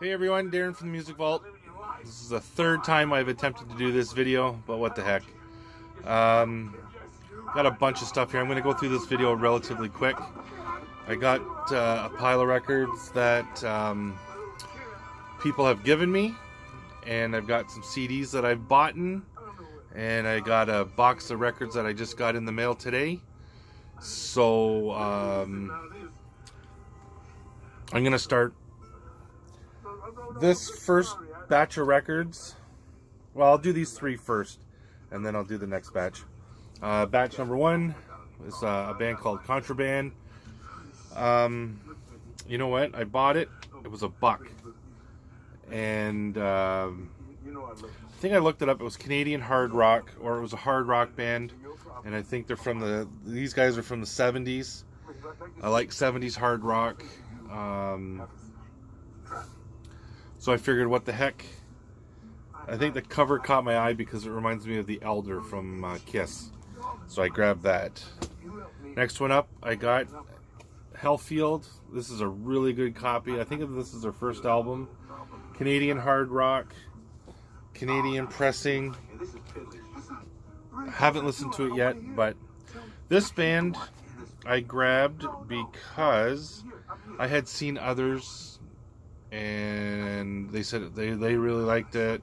Hey everyone, Darren from the Music Vault. This is the third time I've attempted to do this video, but what the heck. Got a bunch of stuff here. I'm going to go through this video relatively quick. I got a pile of records that people have given me, and I've got some CDs that I've bought, and I got a box of records that I just got in the mail today. So I'm going to start this first batch of records. Well, I'll do these three first, and then I'll do the next batch. Batch number one is a band called Contraband. You know what? I bought it. It was $1, and I think I looked it up. It was Canadian hard rock, or it was a hard rock band, and I think they're from these guys are from the 70s. I like 70s hard rock. So I figured, what the heck? I think the cover caught my eye because it reminds me of the Elder from Kiss. So I grabbed that. Next one up, I got Hellfield. This is a really good copy. I think this is their first album. Canadian hard rock, Canadian pressing. Haven't listened to it yet, but this band I grabbed because I had seen others, and they said they really liked it.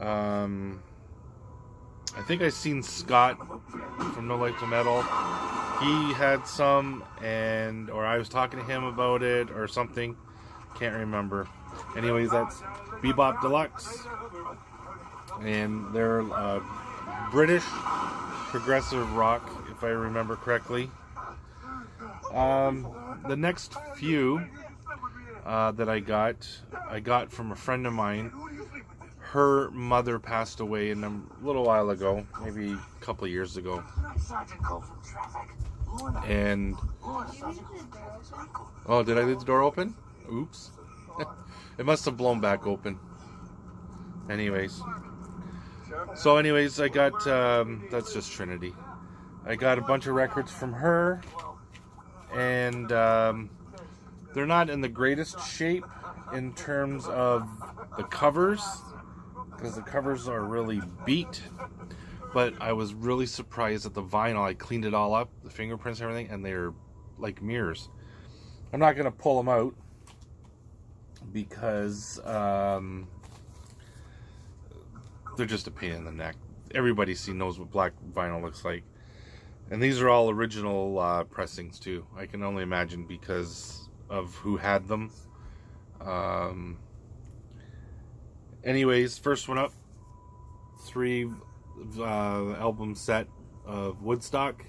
I think I seen Scott from No Life to Metal. He had some, or I was talking to him about it or something. Can't remember. Anyways, that's Bebop Deluxe, and they're British progressive rock, if I remember correctly. The next few that I got from a friend of mine. Her mother passed away a little while ago, maybe a couple of years ago. And oh, did I leave the door open? Oops. It must have blown back open. Anyways, I got that's just Trinity. I got a bunch of records from her, and they're not in the greatest shape in terms of the covers, because the covers are really beat. But I was really surprised at the vinyl. I cleaned it all up, the fingerprints and everything, and they're like mirrors. I'm not going to pull them out because they're just a pain in the neck. Everybody knows what black vinyl looks like. And these are all original pressings too. I can only imagine because of who had them. Anyways, first one up, 3 album set of Woodstock.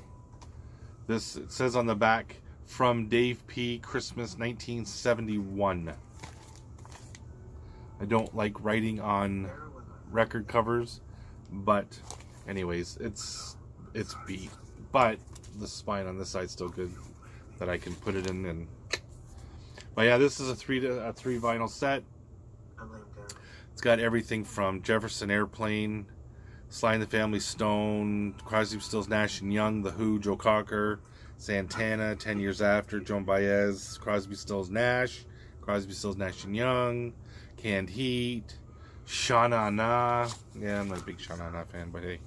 It says on the back, from Dave P. Christmas 1971. I don't like writing on record covers, but anyways, it's beat. But the spine on this side's still good, that I can put it in. And but yeah, this is a three vinyl set. It's got everything from Jefferson Airplane, Sly and the Family Stone, Crosby, Stills, Nash and Young, The Who, Joe Cocker, Santana, 10 Years After, Joan Baez, Crosby, Stills, Nash, Crosby, Stills, Nash and Young, Canned Heat, Sha Na Na. Yeah, I'm not a big Sha Na Na fan, but hey.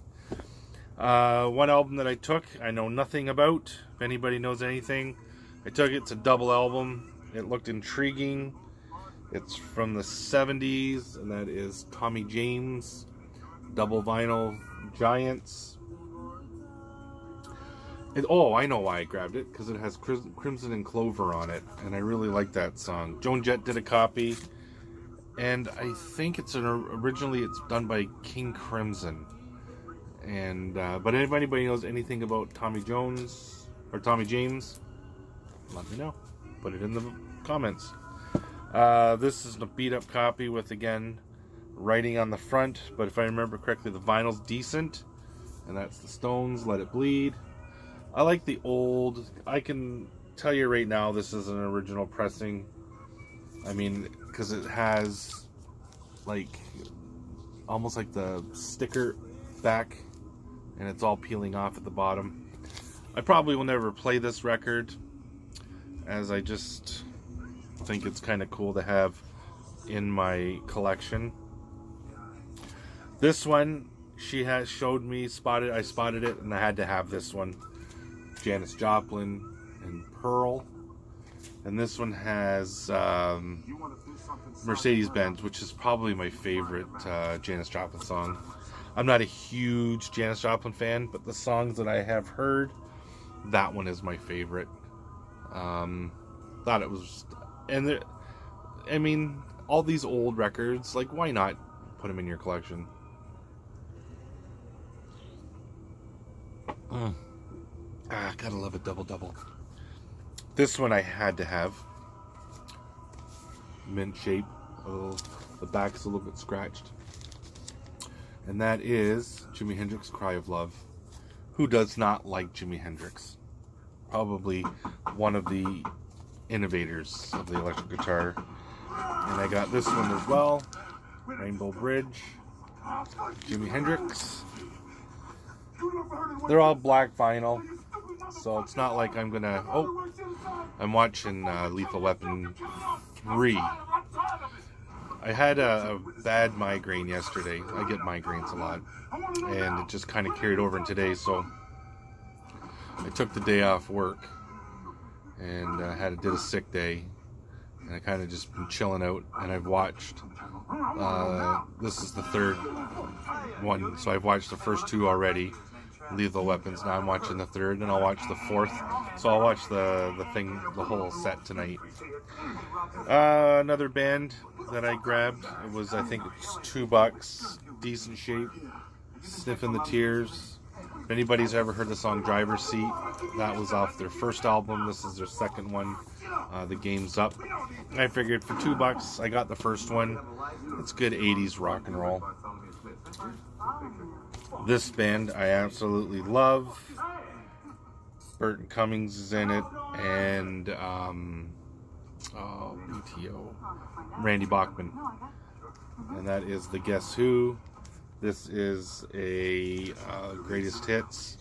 One album that I took, I know nothing about. If anybody knows anything, I took it. It's a double album. It looked intriguing. It's from the 70s, and that is Tommy James, double vinyl Giants. Oh, I know why I grabbed it, because it has Crimson and Clover on it, and I really like that song. Joan Jett did a copy, and I think originally it's done by King Crimson. And but if anybody knows anything about Tommy James, let me know. Put it in the comments. This is a beat up copy with, again, writing on the front, but if I remember correctly, the vinyl's decent, and that's the Stones, Let It Bleed. I like the old. I can tell you right now, this is an original pressing. I mean, because it has like almost like the sticker back, and it's all peeling off at the bottom. I probably will never play this record, as I just think it's kind of cool to have in my collection. This one, she has showed me, I spotted it, and I had to have this one. Janis Joplin and Pearl. And this one has Mercedes-Benz, which is probably my favorite Janis Joplin song. I'm not a huge Janis Joplin fan, but the songs that I have heard, that one is my favorite. Thought it was, and I mean, all these old records, like, why not put them in your collection? Gotta love a double. This one I had to have. Mint shape. The back's a little bit scratched. And that is Jimi Hendrix, Cry of Love. Who does not like Jimi Hendrix? Probably one of the innovators of the electric guitar. And I got this one as well. Rainbow Bridge. Jimi Hendrix. They're all black vinyl. So it's not like I'm gonna... Oh, I'm watching Lethal Weapon 3. I had a bad migraine yesterday. I get migraines a lot. And it just kind of carried over in today, so I took the day off work and did a sick day. And I kind of just been chilling out, and I've watched, this is the third one, so I've watched the first two already, Lethal Weapons. Now I'm watching the third, and I'll watch the fourth. So I'll watch the whole set tonight. Another band that I grabbed, it was, I think it's $2, decent shape, Sniffing the Tears. If anybody's ever heard the song Driver's Seat, that was off their first album. This is their second one, The Game's Up. I figured for $2, I got the first one. It's good 80s rock and roll. This band I absolutely love. Burton Cummings is in it, and BTO, Randy Bachman, and that is the Guess Who. This is a greatest hits,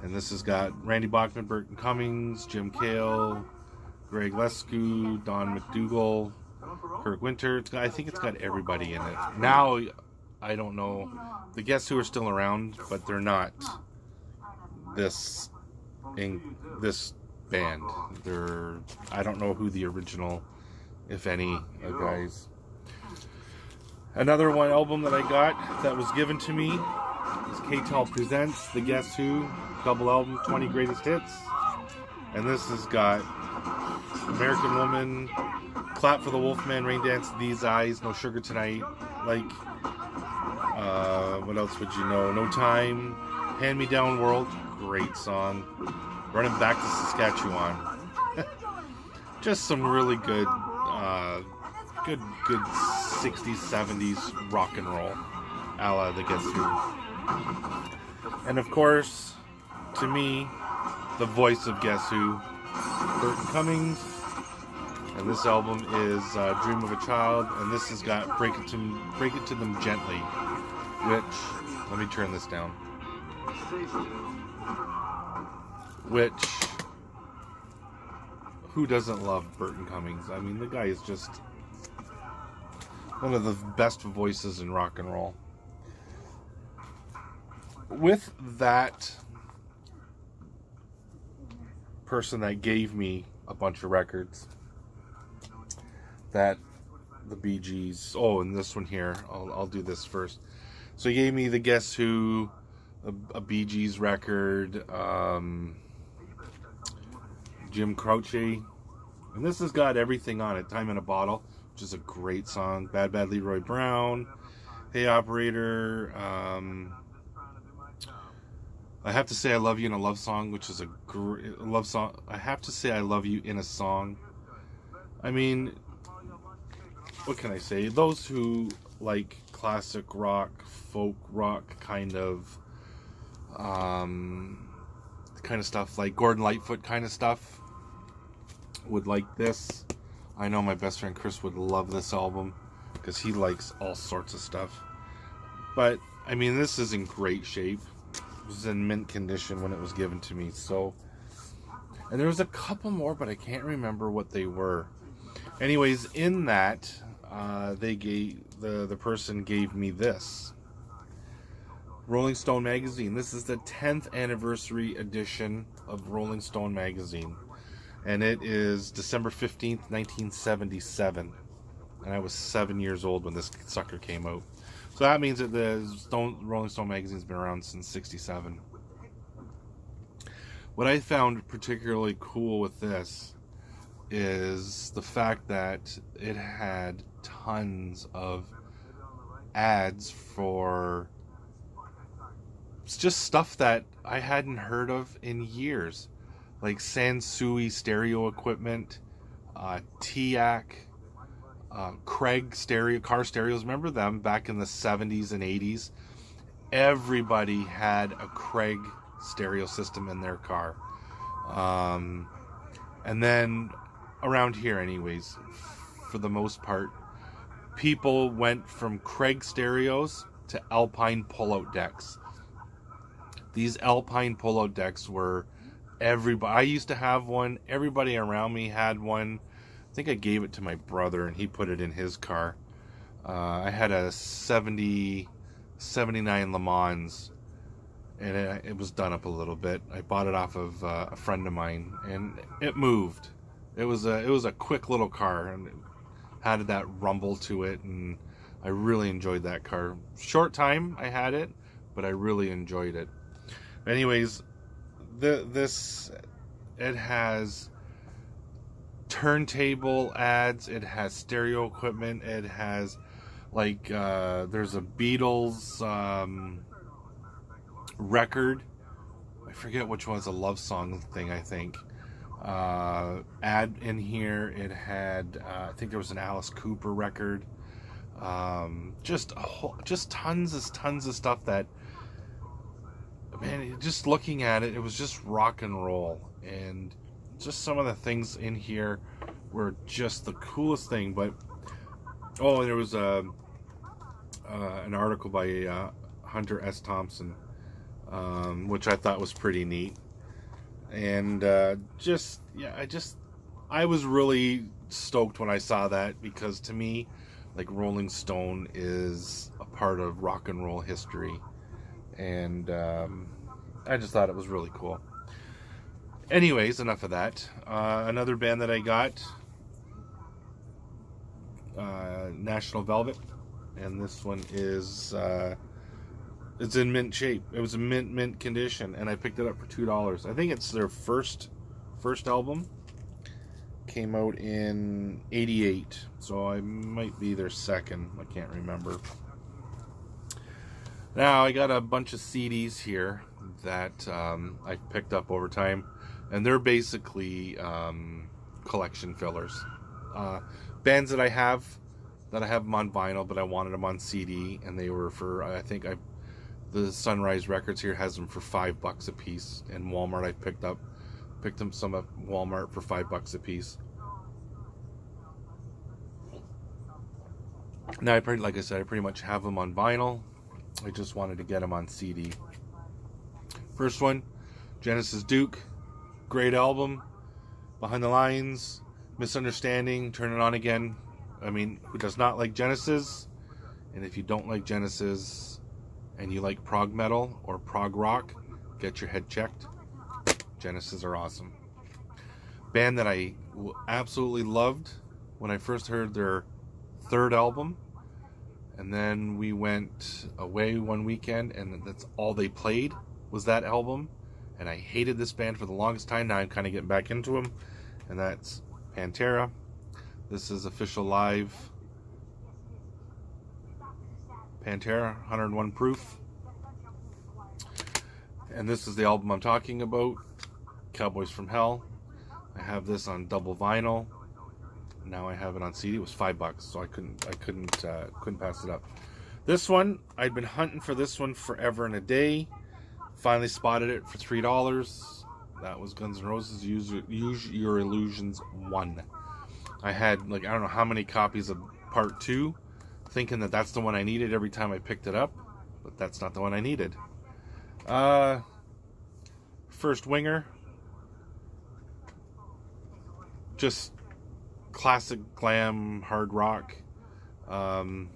and this has got Randy Bachman, Burton Cummings, Jim Cale, Greg Lescu, Don McDougall, Kirk Winter. I think it's got everybody in it. Now, I don't know. The Guess Who are still around, but they're not this band. I don't know who the original, if any, guys. Another one album that I got that was given to me is K-Tel Presents The Guess Who double album, 20 Greatest Hits. And this has got American Woman, Clap for the Wolfman, Rain Dance, These Eyes, No Sugar Tonight, like, what else would you know? No Time, Hand Me Down World, great song. Running Back to Saskatchewan. Just some really good, good 60s, 70s rock and roll, a la the Guess Who. And of course, to me, the voice of Guess Who, Burton Cummings. And this album is Dream of a Child, and this has got Break It to Them Gently, which, let me turn this down, which, who doesn't love Burton Cummings? I mean, the guy is just one of the best voices in rock and roll. With that person that gave me a bunch of records, that the Bee Gees, and this one here, I'll do this first. So he gave me the Guess Who, a Bee Gees record, Jim Croce, and this has got everything on it. Time in a Bottle, which is a great song. Bad Bad Leroy Brown, Hey Operator, I Have to Say I Love You in a Love Song, which is a great love song. I Have to Say I Love You in a Song. I mean, what can I say? Those who like classic rock, folk rock kind of stuff, like Gordon Lightfoot kind of stuff, would like this. I know my best friend Chris would love this album because he likes all sorts of stuff. But I mean, this is in great shape. It was in mint condition when it was given to me. So, and there was a couple more, but I can't remember what they were. Anyways, in that, the person gave me this Rolling Stone magazine. This is the 10th anniversary edition of Rolling Stone magazine, and it is December 15th, 1977, and I was 7 years old when this sucker came out. So that means that the Rolling Stone magazine's been around since '67. What I found particularly cool with this is the fact that it had tons of ads for just stuff that I hadn't heard of in years, like Sansui stereo equipment, TIAC, Craig car stereos. Remember them back in the 70s and 80s? Everybody had a Craig stereo system in their car. And then around here anyways, for the most part, people went from Craig stereos to Alpine pull-out decks. These Alpine pull-out decks were everybody. I used to have one. Everybody around me had one. I think I gave it to my brother and he put it in his car. I had a 79 Le Mans, and it was done up a little bit. I bought it off of a friend of mine, and it moved. It was a quick little car, and it had that rumble to it, and I really enjoyed that car. Short time I had it, but I really enjoyed it. Anyways, it has turntable ads, it has stereo equipment, it has there's a Beatles record. I forget which one's a love song thing, I think. Ad in here. It had I think there was an Alice Cooper record. Just tons of stuff that, man, just looking at it, it was just rock and roll, and just some of the things in here were just the coolest thing. But there was an article by Hunter S. Thompson, which I thought was pretty neat, and I was really stoked when I saw that, because to me, like, Rolling Stone is a part of rock and roll history, and I just thought it was really cool. Anyways, enough of that. Another band that I got, National Velvet, and this one is it's in mint shape. It was a mint condition, and I picked it up for $2. I think it's their first album. Came out in '88, so I might be their second. I can't remember. Now I got a bunch of CDs here that I picked up over time, and they're basically collection fillers. Bands that I have them on vinyl, but I wanted them on CD, and they were for, the Sunrise Records here has them for $5 a piece. In Walmart, I picked them some at Walmart for $5 a piece. Now, like I said, I pretty much have them on vinyl. I just wanted to get them on CD. First one, Genesis Duke, great album. Behind the Lines, Misunderstanding, Turn It On Again. I mean, who does not like Genesis? And if you don't like Genesis and you like prog metal or prog rock, get your head checked. Genesis are awesome. Band that I absolutely loved when I first heard their third album, and then we went away one weekend, and that's all they played was that album, and I hated this band for the longest time. Now I'm kind of getting back into them, and that's Pantera. This is official live Pantera, 101 Proof, and this is the album I'm talking about, Cowboys from Hell. I have this on double vinyl. Now I have it on CD. It was $5, so I couldn't pass it up. This one, I'd been hunting for this one forever and a day. Finally spotted it for $3. That was Guns N' Roses' Use Your Illusions 1. I had, I don't know how many copies of Part 2, thinking that that's the one I needed every time I picked it up, but that's not the one I needed. First Winger. Just classic glam hard rock. $5.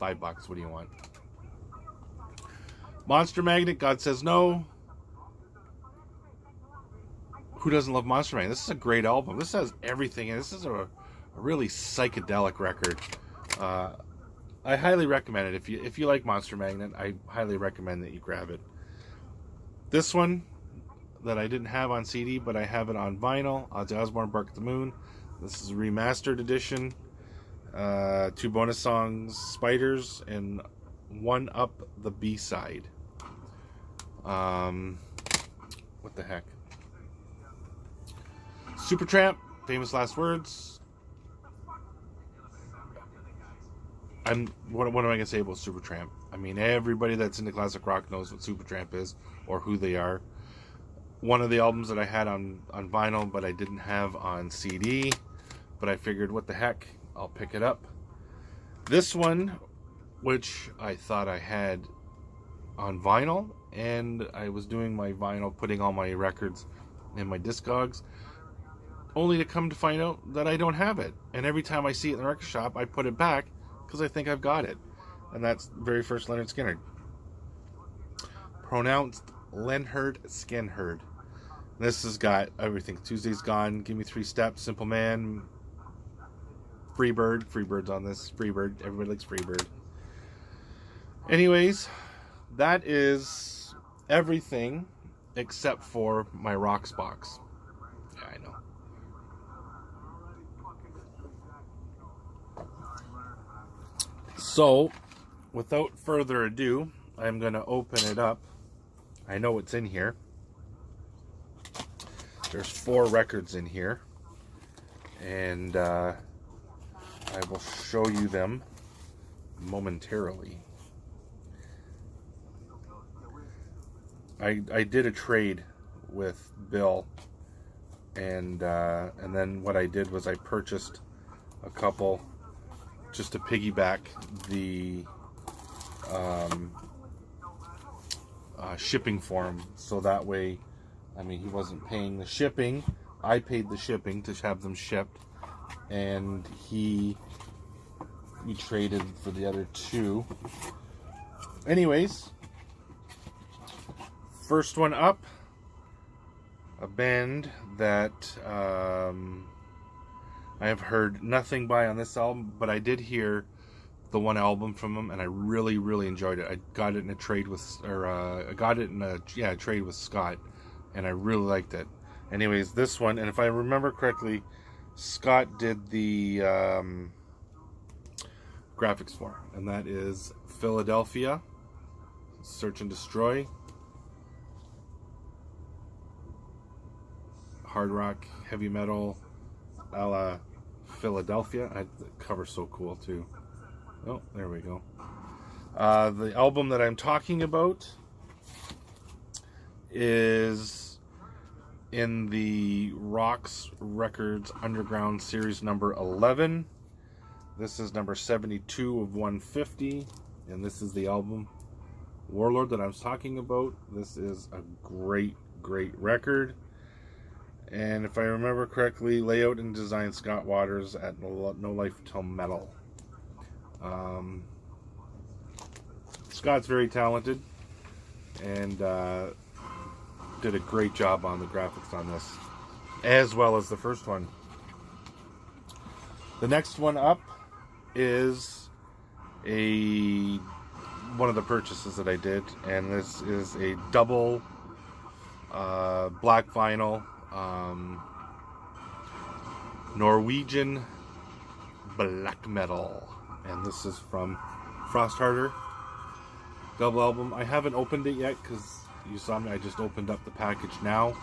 What do you want? Monster Magnet, God Says No. Who doesn't love Monster Magnet? This is a great album. This has everything, and this is a really psychedelic record. I highly recommend it. If you like Monster Magnet, I highly recommend that you grab it. This one that I didn't have on CD, but I have it on vinyl. Ozzy Osbourne, Bark at the Moon. This is a remastered edition. 2 bonus songs, Spiders, and One Up the B-side. What the heck? Supertramp, Famous Last Words. What am I going to say about Supertramp? I mean, everybody that's into classic rock knows what Supertramp is or who they are. One of the albums that I had on vinyl, but I didn't have on CD. But I figured, what the heck? I'll pick it up. This one, which I thought I had on vinyl, and I was doing my vinyl, putting all my records in my Discogs, only to come to find out that I don't have it. And every time I see it in the record shop, I put it back because I think I've got it. And that's the very first Leonard Skinner. Pronounced Leonard Skinner. This has got everything. Tuesday's Gone, Give Me 3 Steps, Simple Man, Freebird. Freebird's on this. Freebird. Everybody likes Freebird. Anyways, that is everything except for my Roxx box. Yeah, I know. So, without further ado, I'm going to open it up. I know what's in here. There's 4 records in here. And I will show you them momentarily. I did a trade with Bill, and then what I did was I purchased a couple just to piggyback the shipping for him, so that way, I mean, he wasn't paying the shipping. I paid the shipping to have them shipped, and we traded for the other 2. Anyways, first one up, a band that I have heard nothing by on this album, but I did hear the one album from them, and I really, really enjoyed it. I got it in a trade with, trade with Scott, and I really liked it. Anyways, this one, and if I remember correctly, Scott did the graphics for, and that is Philadelphia, Search and Destroy, hard rock, heavy metal, a la Philadelphia. The cover's so cool too. Oh, there we go. The album that I'm talking about is in the Roxx Records Underground Series number 11. This is number 72 of 150, and this is the album Warlord that I was talking about. This is a great, great record. And if I remember correctly, layout and design Scott Waters at No Life Till Metal. Scott's very talented and did a great job on the graphics on this, as well as the first one. The next one up is one of the purchases that I did, and this is a double black vinyl Norwegian black metal, and this is from Frostharder double album. I haven't opened it yet because you saw me, I just opened up the package now.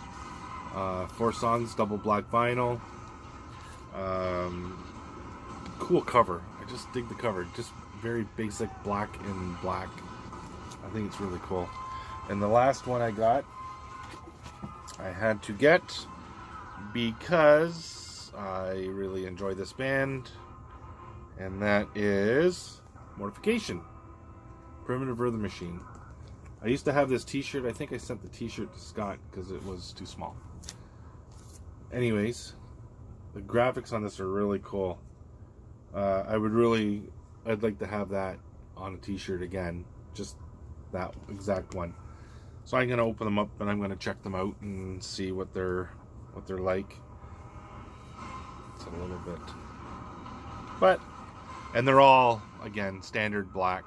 4 songs, double black vinyl. Cool cover. I just dig the cover. Just very basic black and black. I think it's really cool. And the last one I got, I had to get because I really enjoy this band, and that is Mortification, Primitive Rhythm Machine. I used to have this t-shirt. I think I sent the t-shirt to Scott because it was too small. Anyways, the graphics on this are really cool. I'd like to have that on a t-shirt again, just that exact one. So I'm gonna open them up and I'm gonna check them out and see what they're like. It's a little bit, but, and they're all again standard black.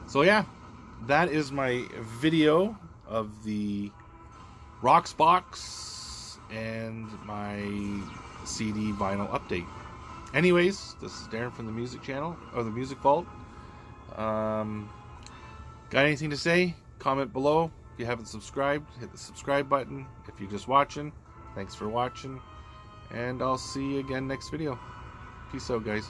So yeah, that is my video of the Roxx box and my CD vinyl update. Anyways, this is Darren from the music channel, or the Music Vault. Got anything to say? Comment below. If you haven't subscribed, hit the subscribe button. If you're just watching, thanks for watching. And I'll see you again next video. Peace out, guys.